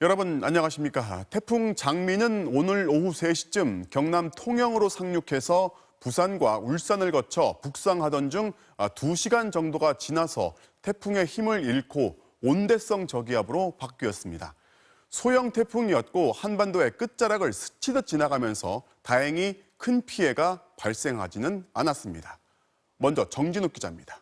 여러분 안녕하십니까? 태풍 장미는 오늘 오후 3시쯤 경남 통영으로 상륙해서 부산과 울산을 거쳐 북상하던 중 2시간 정도가 지나서 태풍의 힘을 잃고 온대성 저기압으로 바뀌었습니다. 소형 태풍이었고 한반도의 끝자락을 스치듯 지나가면서 다행히 큰 피해가 발생하지는 않았습니다. 먼저 정진욱 기자입니다.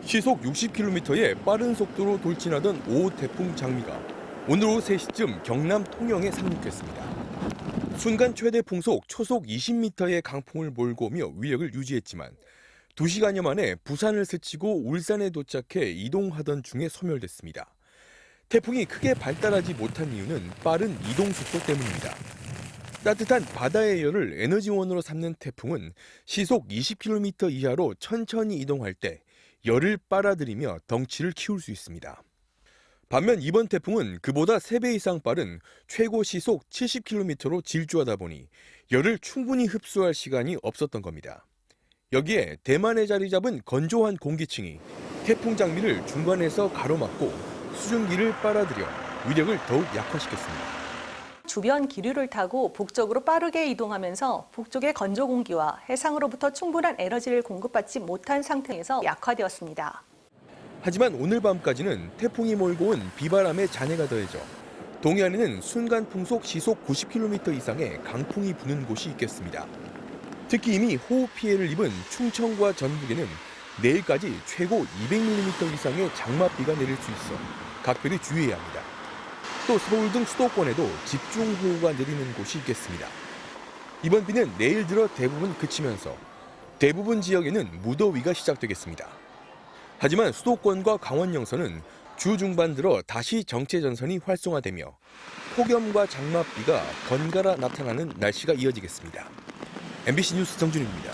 시속 60km의 빠른 속도로 돌진하던 5호 태풍 장미가 오늘 오후 3시쯤 경남 통영에 상륙했습니다. 순간 최대 풍속 초속 20m의 강풍을 몰고 오며 위력을 유지했지만 2시간여 만에 부산을 스치고 울산에 도착해 이동하던 중에 소멸됐습니다. 태풍이 크게 발달하지 못한 이유는 빠른 이동 속도 때문입니다. 따뜻한 바다의 열을 에너지원으로 삼는 태풍은 시속 20km 이하로 천천히 이동할 때 열을 빨아들이며 덩치를 키울 수 있습니다. 반면 이번 태풍은 그보다 3배 이상 빠른 최고 시속 70km로 질주하다 보니 열을 충분히 흡수할 시간이 없었던 겁니다. 여기에 대만에 자리 잡은 건조한 공기층이 태풍 장미를 중간에서 가로막고 수증기를 빨아들여 위력을 더욱 약화시켰습니다. 주변 기류를 타고 북쪽으로 빠르게 이동하면서 북쪽의 건조 공기와 해상으로부터 충분한 에너지를 공급받지 못한 상태에서 약화되었습니다. 하지만 오늘 밤까지는 태풍이 몰고 온 비바람의 잔해가 더해져 동해안에는 순간 풍속 시속 90km 이상의 강풍이 부는 곳이 있겠습니다. 특히 이미 호우 피해를 입은 충청과 전북에는 내일까지 최고 200mm 이상의 장맛비가 내릴 수 있어 각별히 주의해야 합니다. 또 서울 등 수도권에도 집중호우가 내리는 곳이 있겠습니다. 이번 비는 내일 들어 대부분 그치면서 대부분 지역에는 무더위가 시작되겠습니다. 하지만 수도권과 강원 영서는 주 중반 들어 다시 정체전선이 활성화되며 폭염과 장맛비가 번갈아 나타나는 날씨가 이어지겠습니다. MBC 뉴스 정준입니다.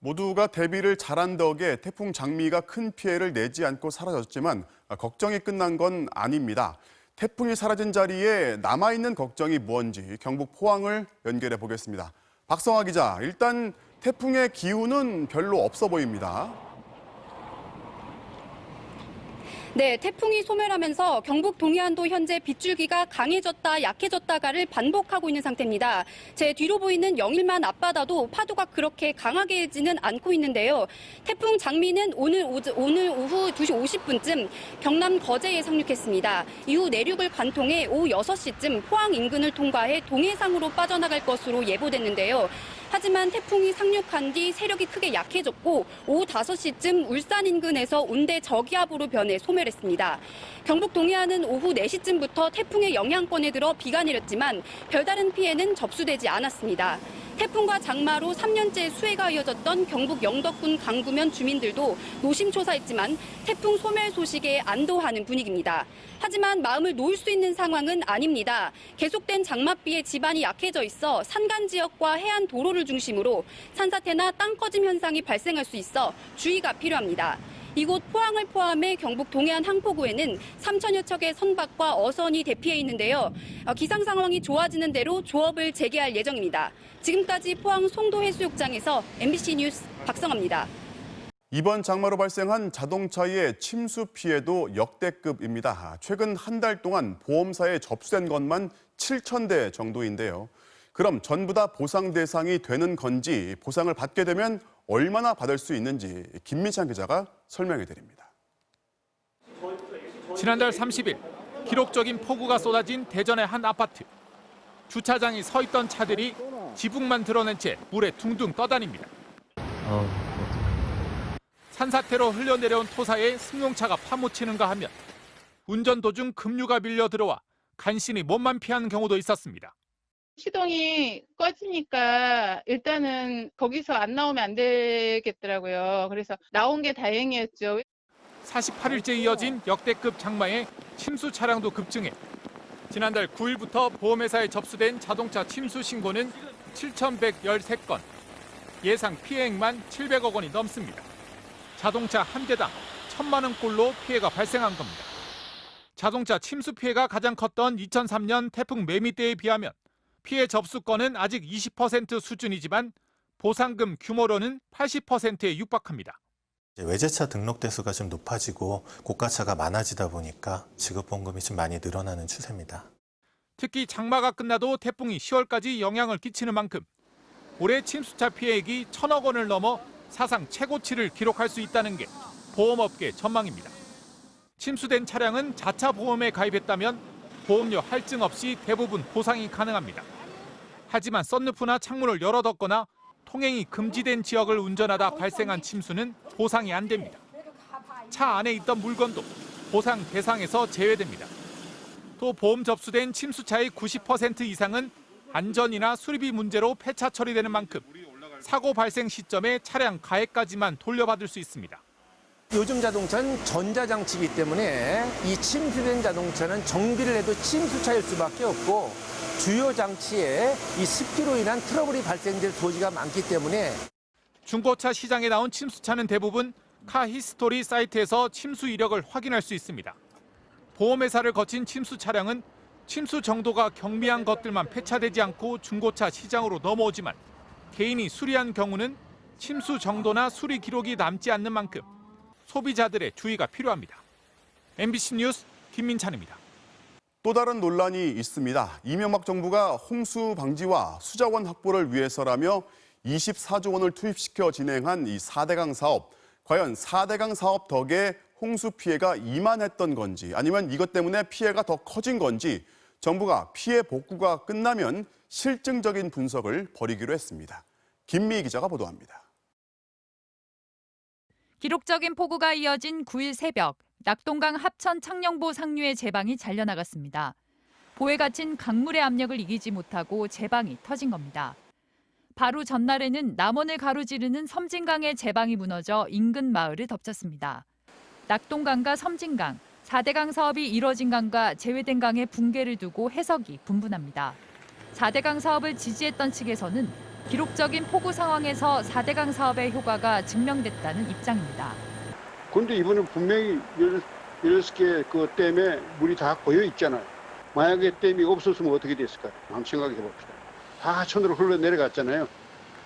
모두가 대비를 잘한 덕에 태풍 장미가 큰 피해를 내지 않고 사라졌지만 걱정이 끝난 건 아닙니다. 태풍이 사라진 자리에 남아있는 걱정이 무언지 경북 포항을 연결해 보겠습니다. 박성화 기자, 일단 태풍의 기운은 별로 없어 보입니다. 네, 태풍이 소멸하면서 경북 동해안도 현재 빗줄기가 강해졌다 약해졌다가를 반복하고 있는 상태입니다. 제 뒤로 보이는 영일만 앞바다도 파도가 그렇게 강하게지는 않고 있는데요. 태풍 장미는 오늘 오후 2시 50분쯤 경남 거제에 상륙했습니다. 이후 내륙을 관통해 오후 6시쯤 포항 인근을 통과해 동해상으로 빠져나갈 것으로 예보됐는데요. 하지만 태풍이 상륙한 뒤 세력이 크게 약해졌고 오후 5시쯤 울산 인근에서 온대 저기압으로 변해 소멸했습니다. 경북 동해안은 오후 4시쯤부터 태풍의 영향권에 들어 비가 내렸지만 별다른 피해는 접수되지 않았습니다. 태풍과 장마로 3년째 수해가 이어졌던 경북 영덕군 강구면 주민들도 노심초사했지만 태풍 소멸 소식에 안도하는 분위기입니다. 하지만 마음을 놓을 수 있는 상황은 아닙니다. 계속된 장맛비에 지반이 약해져 있어 산간 지역과 해안 도로를 중심으로 산사태나 땅 꺼짐 현상이 발생할 수 있어 주의가 필요합니다. 이곳 포항을 포함해 경북 동해안 항포구에는 3천여 척의 선박과 어선이 대피해 있는데요. 기상 상황이 좋아지는 대로 조업을 재개할 예정입니다. 지금까지 포항 송도 해수욕장에서 MBC 뉴스 박성아입니다. 이번 장마로 발생한 자동차의 침수 피해도 역대급입니다. 최근 한 달 동안 보험사에 접수된 것만 7,000대 정도인데요. 그럼 전부 다 보상 대상이 되는 건지, 보상을 받게 되면 얼마나 받을 수 있는지 김민찬 기자가 설명해 드립니다. 지난달 30일 기록적인 폭우가 쏟아진 대전의 한 아파트. 주차장이 서 있던 차들이 지붕만 드러낸 채 물에 둥둥 떠다닙니다. 산사태로 흘러내려온 토사에 승용차가 파묻히는가 하면 운전 도중 급류가 밀려 들어와 간신히 몸만 피하는 경우도 있었습니다. 시동이 꺼지니까 일단은 거기서 안 나오면 안 되겠더라고요. 그래서 나온 게 다행이었죠. 48일째 이어진 역대급 장마에 침수 차량도 급증해 지난달 9일부터 보험회사에 접수된 자동차 침수 신고는 7,113건, 예상 피해액만 700억 원이 넘습니다. 자동차 한 대당 1,000만 원꼴로 피해가 발생한 겁니다. 자동차 침수 피해가 가장 컸던 2003년 태풍 매미 때에 비하면 피해 접수건은 아직 20% 수준이지만 보상금 규모로는 80%에 육박합니다. 외제차 등록 대수가 좀 높아지고 고가차가 많아지다 보니까 지급보험금이 좀 많이 늘어나는 추세입니다. 특히 장마가 끝나도 태풍이 10월까지 영향을 끼치는 만큼 올해 침수차 피해액이 1,000억 원을 넘어 사상 최고치를 기록할 수 있다는 게 보험업계 전망입니다. 침수된 차량은 자차 보험에 가입했다면 보험료 할증 없이 대부분 보상이 가능합니다. 하지만 썬루프나 창문을 열어 덮거나 통행이 금지된 지역을 운전하다 발생한 침수는 보상이 안 됩니다. 차 안에 있던 물건도 보상 대상에서 제외됩니다. 또 보험 접수된 침수차의 90% 이상은 안전이나 수리비 문제로 폐차 처리되는 만큼 사고 발생 시점에 차량 가액까지만 돌려받을 수 있습니다. 요즘 자동차는 전자장치이기 때문에 이 침수된 자동차는 정비를 해도 침수차일 수밖에 없고 주요 장치에 이 습기로 인한 트러블이 발생될 소지가 많기 때문에 중고차 시장에 나온 침수차는 대부분 카히스토리 사이트에서 침수 이력을 확인할 수 있습니다. 보험회사를 거친 침수 차량은 침수 정도가 경미한 것들만 폐차되지 않고 중고차 시장으로 넘어오지만 개인이 수리한 경우는 침수 정도나 수리 기록이 남지 않는 만큼 소비자들의 주의가 필요합니다. MBC 뉴스 김민찬입니다. 또 다른 논란이 있습니다. 이명박 정부가 홍수 방지와 수자원 확보를 위해서라며 24조 원을 투입시켜 진행한 이 4대강 사업. 과연 4대강 사업 덕에 홍수 피해가 이만했던 건지 아니면 이것 때문에 피해가 더 커진 건지 정부가 피해 복구가 끝나면 실증적인 분석을 벌이기로 했습니다. 김미희 기자가 보도합니다. 기록적인 폭우가 이어진 9일 새벽, 낙동강 합천 창녕보 상류의 제방이 잘려나갔습니다. 보에 갇힌 강물의 압력을 이기지 못하고 제방이 터진 겁니다. 바로 전날에는 남원을 가로지르는 섬진강의 제방이 무너져 인근 마을을 덮쳤습니다. 낙동강과 섬진강, 4대강 사업이 이뤄진 강과 제외된 강의 붕괴를 두고 해석이 분분합니다. 4대강 사업을 지지했던 측에서는 기록적인 폭우 상황에서 4대강 사업의 효과가 증명됐다는 입장입니다. 그런데 이번에 분명히 16개 그 댐에 물이 다 고여 있잖아요. 만약에 댐이 없었으면 어떻게 됐을까요? 한번 생각해 봅시다. 다 하천으로 흘러내려갔잖아요.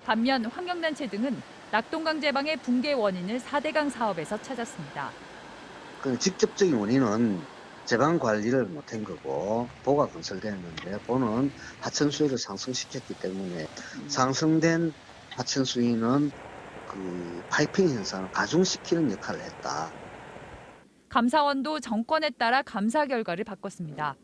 반면 환경단체 등은 낙동강 제방의 붕괴 원인을 4대강 사업에서 찾았습니다. 그 직접적인 원인은 제방 관리를 못한 거고 보가 건설됐는데 보는 하천 수위를 상승시켰기 때문에 상승된 하천 수위는 그 파이핑 현상을 가중시키는 역할을 했다. 감사원도 정권에 따라 감사 결과를 바꿨습니다.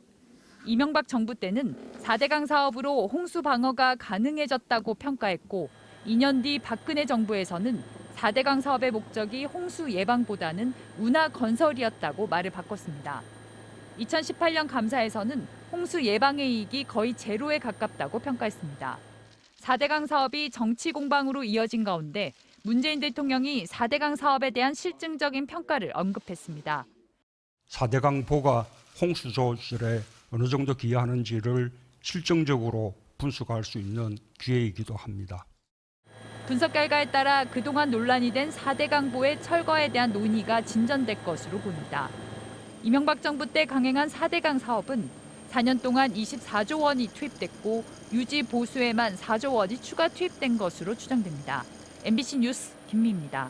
이명박 정부 때는 4대강 사업으로 홍수 방어가 가능해졌다고 평가했고 2년 뒤 박근혜 정부에서는 4대강 사업의 목적이 홍수 예방보다는 운하 건설이었다고 말을 바꿨습니다. 2018년 감사에서는 홍수 예방의 이익이 거의 제로에 가깝다고 평가했습니다. 4대강 사업이 정치 공방으로 이어진 가운데 문재인 대통령이 4대강 사업에 대한 실증적인 평가를 언급했습니다. 4대강 보가 홍수 조절에 어느 정도 기여하는지를 실증적으로 분석할 수 있는 기회이기도 합니다. 분석 결과에 따라 그동안 논란이 된 4대강 보의 철거에 대한 논의가 진전될 것으로 보입니다. 이명박 정부 때 강행한 4대강 사업은 4년 동안 24조 원이 투입됐고 유지 보수에만 4조 원이 추가 투입된 것으로 추정됩니다. MBC 뉴스 김미희입니다.